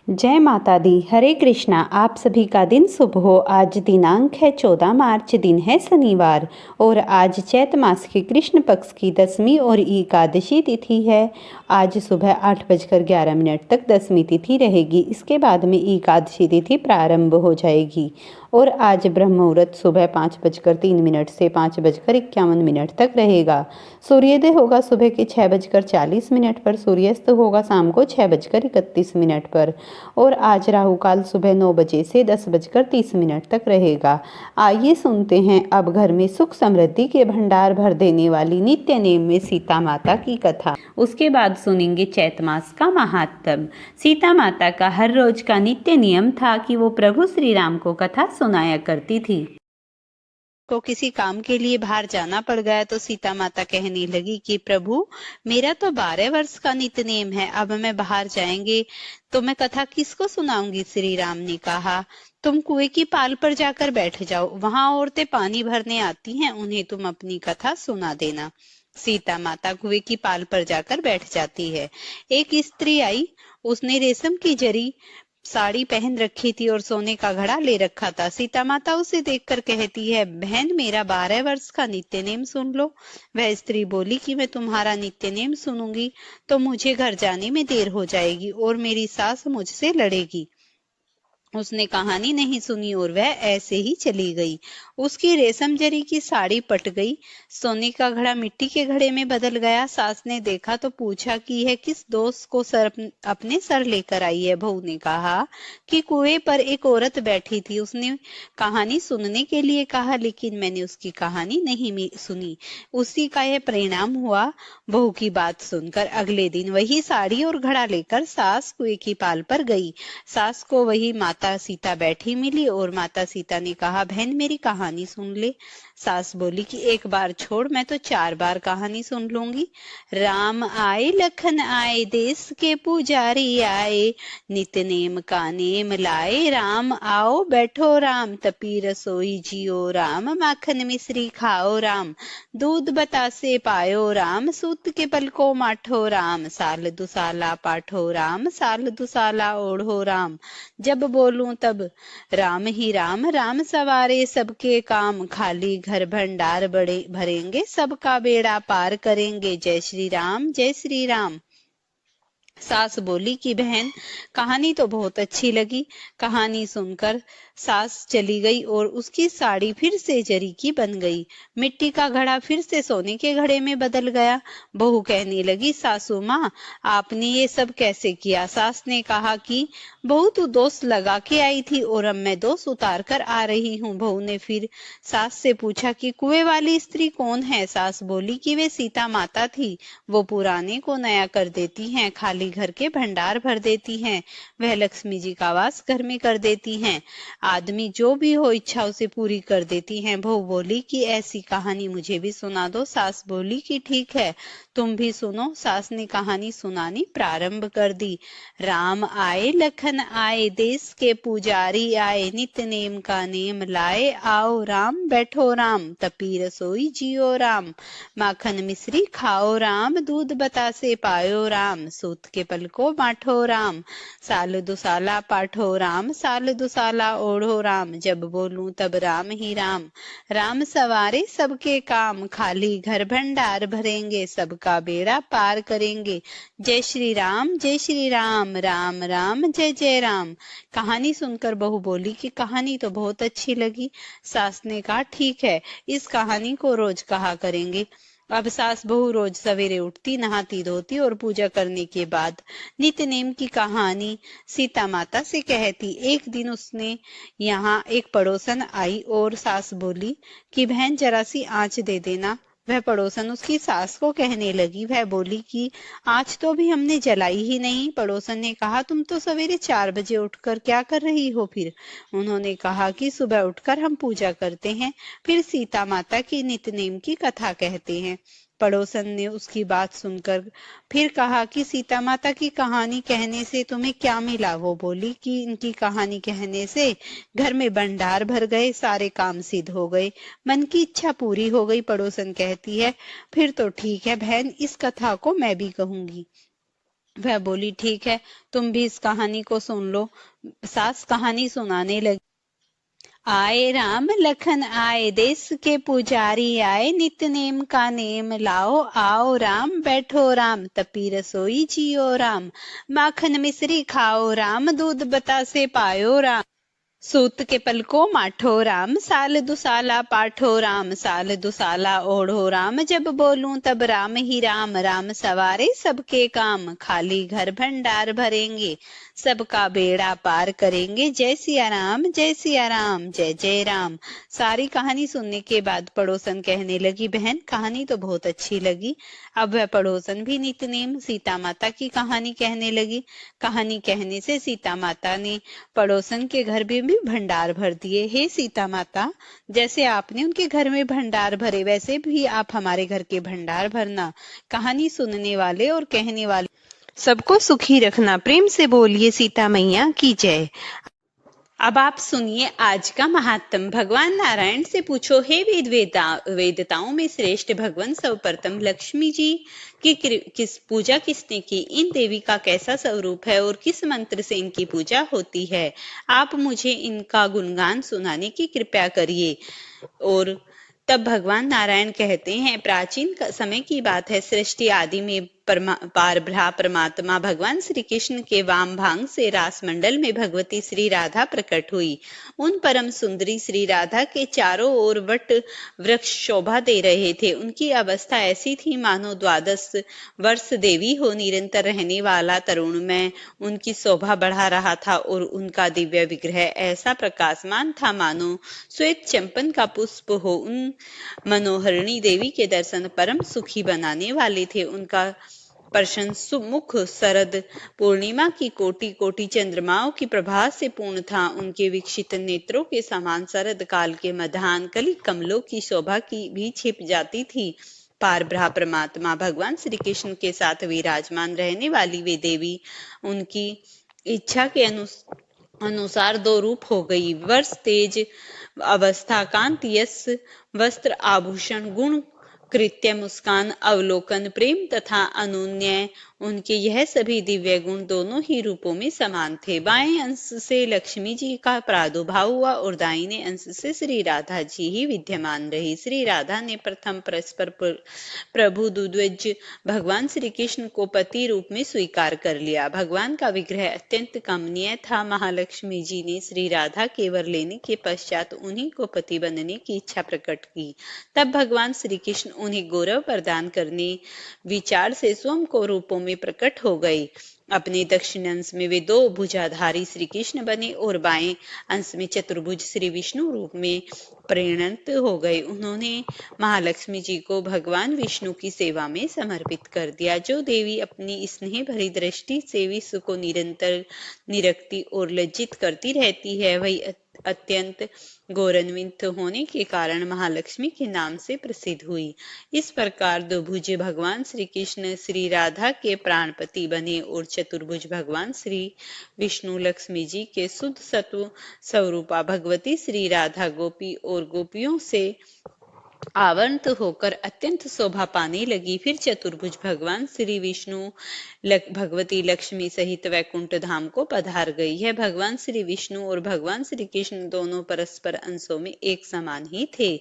जय माता दी। हरे कृष्णा। आप सभी का दिन शुभ हो। आज दिनांक है 14 मार्च, दिन है शनिवार और आज चैत मास के कृष्ण पक्ष की दसवीं और एकादशी तिथि है। आज सुबह 8:11 तक दसवीं तिथि रहेगी। इसके बाद में एकादशी तिथि प्रारंभ हो जाएगी और आज ब्रह्म मुहूर्त सुबह 5:03 से 5:51 तक रहेगा। सूर्योदय होगा सुबह के 6:40 पर, सूर्यास्त होगा शाम को 6:31 पर और आज राहु काल सुबह 9 बजे से 10:30 तक रहेगा। आइए सुनते हैं अब घर में सुख समृद्धि के भंडार भर देने वाली नित्य नेम में सीता माता की कथा। उसके बाद सुनेंगे चैत मास का महात्म। सीता माता का हर रोज का नित्य नियम था कि वो प्रभु श्री राम को कथा सुनाया करती थी। को किसी काम के लिए बाहर जाना पड़ गया तो सीता माता कहने लगी कि प्रभु, मेरा तो 12 वर्ष का नित्य नेम है, अब मैं बाहर जाएंगे तो मैं कथा किसको सुनाऊंगी। श्री राम ने कहा, तुम कुएं की पाल पर जाकर बैठ जाओ, वहां औरतें पानी भरने आती हैं, उन्हें तुम अपनी कथा सुना देना। सीता माता कुएं की पाल पर जाकर बैठ जाती है। एक स्त्री आई, उसने रेशम की जरी साड़ी पहन रखी थी और सोने का घड़ा ले रखा था। सीता माता उसे देखकर कहती है, बहन, मेरा 12 वर्ष का नित्य नेम सुन लो। वह स्त्री बोली कि मैं तुम्हारा नित्य नेम सुनूंगी तो मुझे घर जाने में देर हो जाएगी और मेरी सास मुझसे लड़ेगी। उसने कहानी नहीं सुनी और वह ऐसे ही चली गई। उसकी रेशम जरी की साड़ी पट गई, सोने का घड़ा मिट्टी के घड़े में बदल गया। सास ने देखा तो पूछा कि यह किस दोस्त को अपने सर लेकर आई है। बहू ने कहा कि कुएं पर एक औरत बैठी थी, उसने कहानी सुनने के लिए कहा, लेकिन मैंने उसकी कहानी नहीं सुनी। उसी का यह परिणाम हुआ। बहू की बात सुनकर अगले दिन वही साड़ी और घड़ा लेकर सास कुएं की पाल पर गई। सास को वही माता सीता बैठी मिली और माता सीता ने कहा, बहन, मेरी कहानी सुन ले। सास बोली कि एक बार छोड़, मैं तो 4 बार कहानी सुन लूंगी। राम आए, लखन आए, देश के पुजारी आए, नित्य नेम का नेम लाए, राम आओ बैठो राम, तपी रसोई जियो राम, माखन मिश्री खाओ राम, दूध बतासे पायो राम, सूत के पल को माठो राम, साल दुसाला पाठो राम, साल दुसाला ओढ़ो राम, जब बोलूं तब राम ही राम, राम सवारे सबके काम, खाली घर भंडार बड़े भरेंगे, सबका बेड़ा पार करेंगे, जय श्री राम, जय श्री राम। सास बोली कि बहन, कहानी तो बहुत अच्छी लगी। कहानी सुनकर सास चली गई और उसकी साड़ी फिर से जरी की बन गई, मिट्टी का घड़ा फिर से सोने के घड़े में बदल गया। बहू कहने लगी, सासू माँ, आपने ये सब कैसे किया। सास ने कहा कि बहू, तू दोष लगा के आई थी और अब मैं दोष उतार कर आ रही हूँ। बहू ने फिर सास से पूछा कि कुएं वाली स्त्री कौन है। सास बोली कि वे सीता माता थी, वो पुराने को नया कर देती हैं, खाली घर के भंडार भर देती हैं, वह लक्ष्मी जी का वास घर में कर देती हैं, आदमी जो भी हो इच्छा उसे पूरी कर देती हैं। बहू बोली कि ऐसी कहानी मुझे भी सुना दो। सास बोली कि ठीक है, तुम भी सुनो। सास ने कहानी सुनानी प्रारंभ कर दी। राम आए, लखन आए, देश के पुजारी आए, नित्य नेम का नेम लाए, आओ राम बैठो राम, तपी रसोई जियो राम, माखन मिश्री खाओ राम, दूध बतासे पायो राम, सूत के पल को बांटो राम, साल दुसाला पाठो राम, साल दुसाला ओढ़ो राम, जब बोलूं तब राम ही राम, राम सवारे सबके काम, खाली घर भंडार भरेंगे, सबका बेड़ा पार करेंगे, जय श्री राम, जय श्री राम, राम राम जय जय राम। कहानी सुनकर बहू बोली कि कहानी तो बहुत अच्छी लगी। सास ने कहा, ठीक है, इस कहानी को रोज कहा करेंगे। अब सास बहू रोज सवेरे उठती, नहाती धोती और पूजा करने के बाद नित्य नेम की कहानी सीता माता से कहती। एक दिन उसने यहाँ एक पड़ोसन आई और सास बोली कि बहन, जरा सी आंच दे देना। वह पड़ोसन उसकी सास को कहने लगी। वह बोली कि आज तो भी हमने जलाई ही नहीं। पड़ोसन ने कहा, तुम तो सवेरे 4 बजे उठकर क्या कर रही हो फिर। उन्होंने कहा कि सुबह उठकर हम पूजा करते हैं, फिर सीता माता की नित्य नेम की कथा कहते हैं। पड़ोसन ने उसकी बात सुनकर फिर कहा कि सीता माता की कहानी कहने से तुम्हें क्या मिला। वो बोली कि इनकी कहानी कहने से घर में भंडार भर गए, सारे काम सिद्ध हो गए, मन की इच्छा पूरी हो गई। पड़ोसन कहती है, फिर तो ठीक है बहन, इस कथा को मैं भी कहूंगी। वह बोली, ठीक है, तुम भी इस कहानी को सुन लो। सास कहानी सुनाने लगी। आए राम लखन आए, देश के पुजारी आए, नित्य नेम का नेम लाओ, आओ राम बैठो राम, तपी रसोई जियो राम, माखन मिश्री खाओ राम, दूध बतासे पायो राम, सूत के पलको माठो राम, साल दुसाला पाठो राम, साल दुसाला ओढ़ो राम, जब बोलूं तब राम ही राम, राम सवारे सबके काम, खाली घर भंडार भरेंगे, सबका बेड़ा पार करेंगे, जय सिया राम, जय सिया राम, जय जय राम। सारी कहानी सुनने के बाद पड़ोसन कहने लगी, बहन कहानी तो बहुत अच्छी लगी। अब वह पड़ोसन भी नितनेम सीता माता की कहानी कहने लगी। कहानी कहने से सीता माता ने पड़ोसन के घर में भी भंडार भर दिए। हे सीता माता, जैसे आपने उनके घर में भंडार भरे, वैसे भी आप हमारे घर के भंडार भरना। कहानी सुनने वाले और कहने वाले सबको सुखी रखना। प्रेम से बोलिए सीता मैया की जय। अब आप सुनिए आज का महात्म। भगवान नारायण से पूछो, हे वेदताओं में श्रेष्ठ भगवान, सर्वप्रथम लक्ष्मी जी की किस पूजा किसने की? इन देवी का कैसा स्वरूप है और किस मंत्र से इनकी पूजा होती है? आप मुझे इनका गुणगान सुनाने की कृपा करिए। और तब भगवान नारायण कहते हैं, प्राचीन समय की बात है, सृष्टि आदि में परमात्मा भगवान श्री कृष्ण के वाम भाग से रास मंडल में भगवती श्री राधा प्रकट हुई। उन परम सुंदरी श्री राधा के चारों ओर वट वृक्ष शोभा दे रहे थे। उनकी अवस्था ऐसी थी मानो 12 वर्ष देवी हो। निरंतर रहने वाला तरुण में उनकी शोभा बढ़ा रहा था और उनका दिव्य विग्रह ऐसा प्रकाशमान था मानो श्वेत चंपन का पुष्प हो। उन मनोहरिणी देवी के दर्शन परम सुखी बनाने वाले थे। उनका प्रसन्न सुमुख शरद पूर्णिमा की कोटि कोटि चंद्रमाओं की प्रभा से पूर्ण था। उनके विकसित नेत्रों के समान शरद काल के मध्याह्न कली कमलों की शोभा की भी छिप जाती थी। पार ब्रह्म परमात्मा भगवान श्री कृष्ण के साथ विराजमान रहने वाली वे देवी उनकी इच्छा के अनुसार दो रूप हो गई। वर्ष तेज अवस्था, कांति, यश, वस्त्र, आभूषण, गुण, कृत्य, मुस्कान, अवलोकन, प्रेम तथा अनुनय, उनके यह सभी दिव्य गुण दोनों ही रूपों में समान थे। बाएं अंश से लक्ष्मी जी का प्रादुर्भाव हुआ और दाहिने अंश से श्री राधा जी ही विद्यमान रही। श्री राधा ने प्रथम परस्पर प्रभु द्विज भगवान श्री कृष्ण को पति रूप में स्वीकार कर लिया। भगवान का विग्रह अत्यंत कमनीय था। महालक्ष्मी जी ने श्री राधा के वर लेने के पश्चात उन्हीं को पति बनने की इच्छा प्रकट की। तब भगवान श्री कृष्ण उन्हें गौरव प्रदान करने विचार से स्वयं को रूपों में प्रकट हो गए। अपने दक्षिण अंश में वे दो भुजाधारी श्री कृष्ण बने और बाएं अंश में चतुर्भुज श्री विष्णु रूप में परिणत हो गए। उन्होंने महालक्ष्मी जी को भगवान विष्णु की सेवा में समर्पित कर दिया। जो देवी अपनी स्नेह भरी दृष्टि से विश्व को निरंतर निरखती और लज्जित करती रहती है, वही अत्यंत गौरवान्वित होने के कारण महालक्ष्मी के नाम से प्रसिद्ध हुई। इस प्रकार द्विभुज भगवान श्री कृष्ण श्री राधा के प्राणपति बने और चतुर्भुज भगवान श्री विष्णु लक्ष्मी जी के शुद्ध सत्व स्वरूपा भगवती श्री राधा गोपी और गोपियों से आवंत होकर अत्यंत शोभा पाने लगी। फिर चतुर्भुज भगवान श्री विष्णु भगवती लक्ष्मी सहित वैकुंठ धाम को पधार गई है। भगवान श्री विष्णु और भगवान श्री कृष्ण दोनों परस्पर अंशों में एक समान ही थे।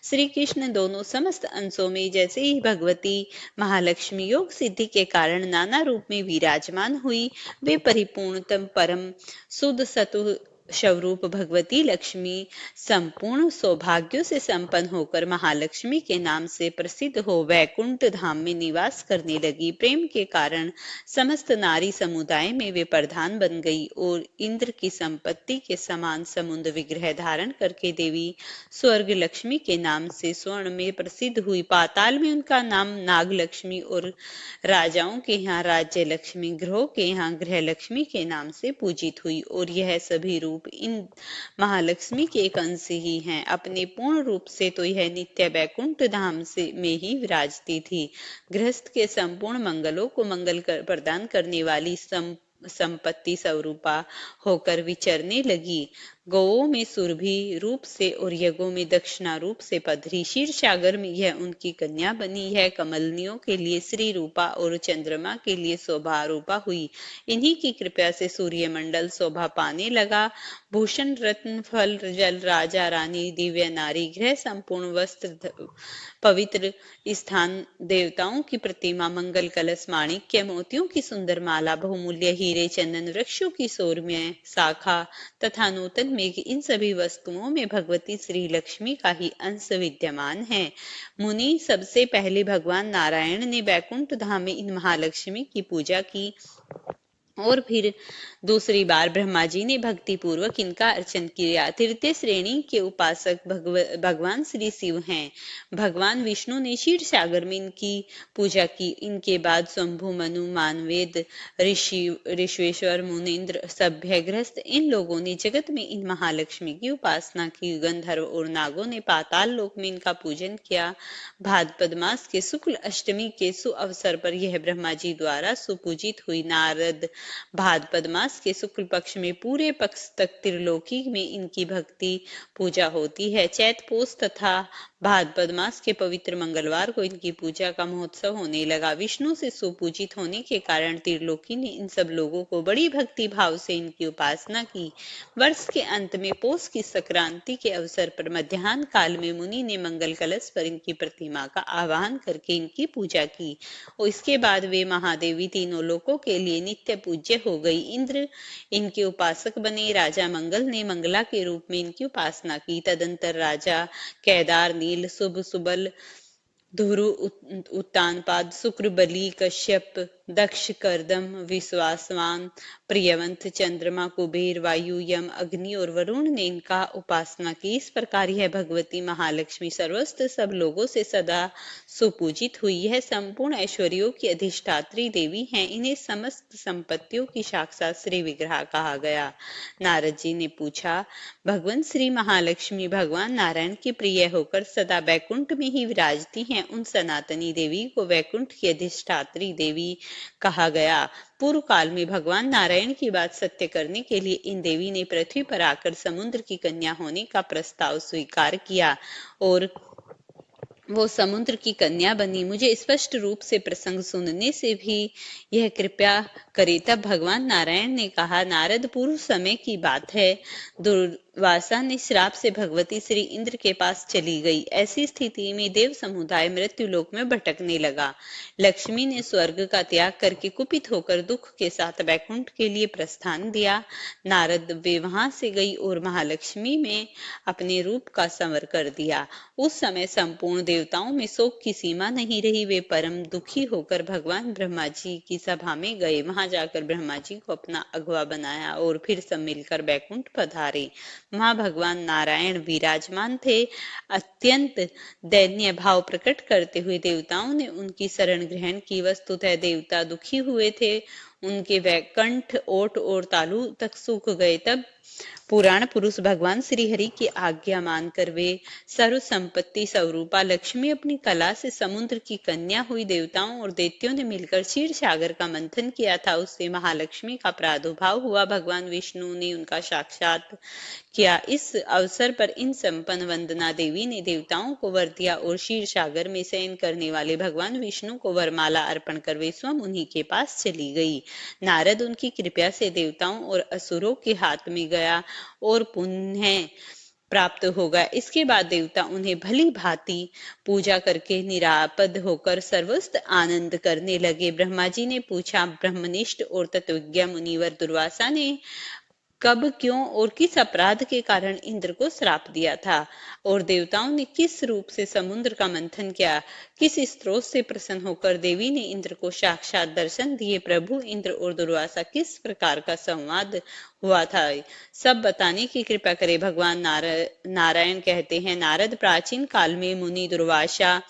श्री कृष्ण दोनों समस्त अंशों में जैसे ही भगवती महालक्ष्मी योग सिद्धि के कारण नाना रूप में विराजमान हुई, वे परिपूर्णतम परम शुद्ध सत्व स्वरूप भगवती लक्ष्मी संपूर्ण सौभाग्यों से संपन्न होकर महालक्ष्मी के नाम से प्रसिद्ध हो वैकुंठ धाम में निवास करने लगी। प्रेम के कारण समस्त नारी समुदाय में वे प्रधान बन गई और इंद्र की संपत्ति के समान समुद्र विग्रह धारण करके देवी स्वर्ग लक्ष्मी के नाम से स्वर्ण में प्रसिद्ध हुई। पाताल में उनका नाम नाग लक्ष्मी और राजाओं के यहाँ राज्य लक्ष्मी, ग्रहों के यहाँ ग्रह लक्ष्मी के नाम से पूजित हुई। और यह सभी रूप इन महालक्ष्मी के एक अंश ही हैं। अपने पूर्ण रूप से तो यह नित्य वैकुंठ धाम से में ही विराजती थी। गृहस्थ के संपूर्ण मंगलों को मंगल प्रदान करने वाली संपत्ति स्वरूपा होकर विचरने लगी। गौओं में सुरभि रूप से और यज्ञों में दक्षिणा रूप से पधरी। क्षीर सागर में यह उनकी कन्या बनी है। कमलनियों के लिए श्री रूपा और चंद्रमा के लिए शोभा रूपा हुई। इन्हीं की कृपा से सूर्यमंडल शोभा पाने लगा। भूषण रत्न फल जल राजा रानी दिव्य नारी गृह संपूर्ण वस्त्र पवित्र स्थान देवताओं की प्रतिमा मंगल कलश माणिक्य मोतियों की सुंदर माला बहुमूल्य हीरे चंदन वृक्षों की सौम्य शाखा तथा नूतन मेघ, इन सभी वस्तुओं में भगवती श्री लक्ष्मी का ही अंश विद्यमान है। मुनि सबसे पहले भगवान नारायण ने वैकुंठ धाम में इन महालक्ष्मी की पूजा की और फिर दूसरी बार ब्रह्मा जी ने भक्ति पूर्वक इनका अर्चन किया। तृतीय श्रेणी के उपासक भगवान श्री शिव हैं। भगवान विष्णु ने क्षीर सागर में इनकी पूजा की। इनके बाद शंभु मनु मानवेद ऋषिवेश्वर मुनीन्द्र सभ्यग्रस्त इन लोगों ने जगत में इन महालक्ष्मी की उपासना की। गंधर्व और नागों ने पाताल लोक में इनका पूजन किया। भाद्रपद मास के शुक्ल अष्टमी के सुअवसर पर यह ब्रह्मा जी द्वारा सुपूजित हुई। नारद भाद्रपद मास के शुक्ल पक्ष में पूरे पक्ष तक त्रिलोकी में इनकी भक्ति पूजा होती है। चैत पोष तथा भाद्रपद मास के पवित्र मंगलवार को इनकी पूजा का महोत्सव होने लगा। विष्णु से सुपूजित होने के कारण त्रिलोकी ने इन सब लोगों को बड़ी भक्ति भाव से इनकी उपासना की। वर्ष के अंत में पोष की संक्रांति के अवसर पर मध्याह्न काल में मुनि ने मंगल कलश पर इनकी प्रतिमा का आवाहन करके इनकी पूजा की और इसके बाद वे महादेवी तीनों लोकों के लिए नित्य पूज्य हो गई। इंद्र इनके उपासक बने। राजा मंगल ने मंगला के रूप में इनकी उपासना की। तदंतर राजा केदार नील शुभ सुबल धुरु उत्तानपाद शुक्र बलि कश्यप दक्ष करदम विश्वासवान प्रियवंत चंद्रमा कुबेर वायु यम अग्नि और वरुण ने इनका उपासना की। इस प्रकार यह भगवती महालक्ष्मी सर्वस्त्र सब लोगों से सदा सुपूजित हुई। यह संपूर्ण ऐश्वर्यों की अधिष्ठात्री देवी हैं। इन्हें समस्त संपत्तियों की साक्षात श्री विग्रह कहा गया। नारद जी ने पूछा, भगवान श्री महालक्ष्मी भगवान नारायण की प्रिय होकर सदा वैकुंठ में ही विराजती हैं। उन सनातनी देवी को वैकुंठ की अधिष्ठात्री देवी कहा गया। पूर्व काल में भगवान नारायण की बात सत्य करने के लिए इन देवी ने पृथ्वी पर आकर समुद्र की कन्या होने का प्रस्ताव स्वीकार किया और वो समुद्र की कन्या बनी। मुझे स्पष्ट रूप से प्रसंग सुनने से भी यह कृपया करे। तब भगवान नारायण ने कहा, नारद, पूर्व समय की बात है। दुर्वासा ने श्राप से भगवती श्री इंद्र के पास चली गई। ऐसी स्थिति में देव समुदाय मृत्यु लोक में भटकने लगा। लक्ष्मी ने स्वर्ग का त्याग करके कुपित होकर दुख के साथ वैकुंठ के लिए प्रस्थान दिया। नारद वे वहां से गई और महालक्ष्मी में अपने रूप का संवर कर दिया। उस समय संपूर्ण देवताओं में शोक की सीमा नहीं रही। वे परम दुखी होकर भगवान ब्रह्मा जी की सभा में गए। वहां जाकर ब्रह्मा जी को अपना अगवा बनाया और फिर सब मिलकर वैकुंठ पधारे। वहां भगवान नारायण विराजमान थे। अत्यंत दैन्य भाव प्रकट करते हुए देवताओं ने उनकी शरण ग्रहण की। वस्तुतः देवता दुखी हुए थे। उनके वैकुंठ ओट और तालु तक सूख गए। तब पुराण पुरुष भगवान श्री हरि की आज्ञा मानकर वे सर्व संपत्ति स्वरूपा लक्ष्मी अपनी कला से समुद्र की कन्या हुई। देवताओं और दैत्यों ने मिलकर क्षीर सागर का मंथन किया था। उससे महालक्ष्मी का प्रादुर्भाव हुआ। भगवान विष्णु ने उनका साक्षात किया। इस अवसर पर इन संपन्न वंदना देवी ने देवताओं को वर दिया और क्षीर सागर में शयन करने वाले भगवान विष्णु को वरमाला अर्पण कर वे स्वयं उन्हीं के पास चली गई। नारद उनकी कृपा से देवताओं और असुरों के हाथ में गया और पुण्य प्राप्त होगा। इसके बाद देवता उन्हें भली भांति पूजा करके निरापद होकर सर्वस्त्र आनंद करने लगे। ब्रह्मा जी ने पूछा, ब्रह्मनिष्ठ और तत्वज्ञ मुनिवर दुर्वासा ने कब, क्यों और किस अपराध के कारण इंद्र को श्राप दिया था और देवताओं ने किस रूप से समुद्र का मंथन किया? किस स्त्रोत से प्रसन्न होकर देवी ने इंद्र को साक्षात दर्शन दिए? प्रभु इंद्र और दुर्वासा किस प्रकार का संवाद हुआ था, सब बताने की कृपा करे। भगवान नारायण कहते हैं, नारद, प्राचीन काल में मुनि दुर्वासा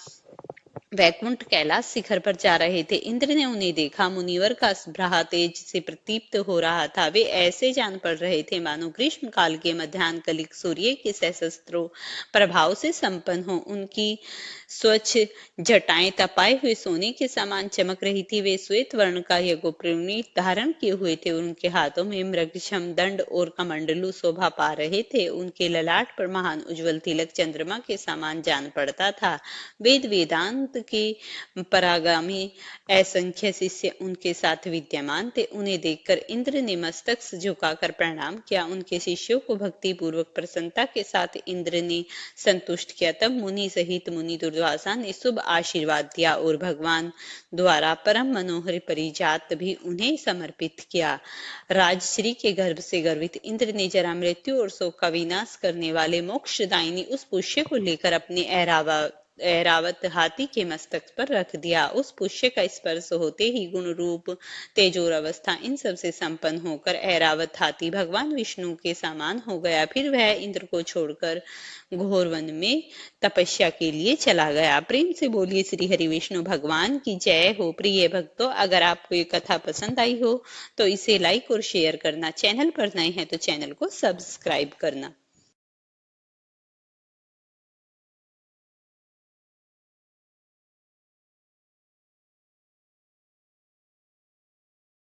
वैकुंठ कैलाश शिखर पर जा रहे थे। इंद्र ने उन्हें देखा। मुनिवर का भ्राह तेज से प्रदीप्त हो रहा था। वे ऐसे जान पड़ रहे थे मानो ग्रीष्म काल के मध्याह्न कलिक सूर्य के सहस्त्रों प्रभाव से संपन्न हो। उनकी स्वच्छ जटाएं तपाए हुए सोने के समान चमक रही थी। वे श्वेत वर्ण का यज्ञोपवीत धारण किए हुए थे। उनके हाथों में मृगशम दंड और कमंडलू शोभा पा रहे थे। उनके ललाट पर महान उज्ज्वल तिलक चंद्रमा के समान जान पड़ता था। वेद वेदांत के परागामी असंख्य शिष्य उनके साथ विद्यमान थे। उन्हें देखकर इंद्र ने मस्तक झुकाकर प्रणाम किया। उनके शिष्यों को भक्ति पूर्वक प्रसन्नता के साथ इंद्र ने संतुष्ट किया। तब मुनि सहित मुनि दुर्वासा ने शुभ आशीर्वाद दिया और भगवान द्वारा परम मनोहर परिजात भी उन्हें समर्पित किया। राजश्री के गर्भ से गर्वित इंद्र ने जरा मृत्यु और शोक का विनाश करने वाले मोक्षदायिनी उस पुष्य को लेकर अपने ऐरावत हाथी के मस्तक पर रख दिया। उस पुष्य का स्पर्श होते ही गुण रूप तेजोर अवस्था इन सब से संपन्न होकर ऐरावत हाथी भगवान विष्णु के समान हो गया। फिर वह इंद्र को छोड़कर घोर वन में तपस्या के लिए चला गया। प्रेम से बोलिए श्री हरि विष्णु भगवान की जय हो। प्रिय भक्तों, अगर आपको ये कथा पसंद आई हो तो इसे लाइक और शेयर करना, चैनल पर नए हैं तो चैनल को सब्सक्राइब करना।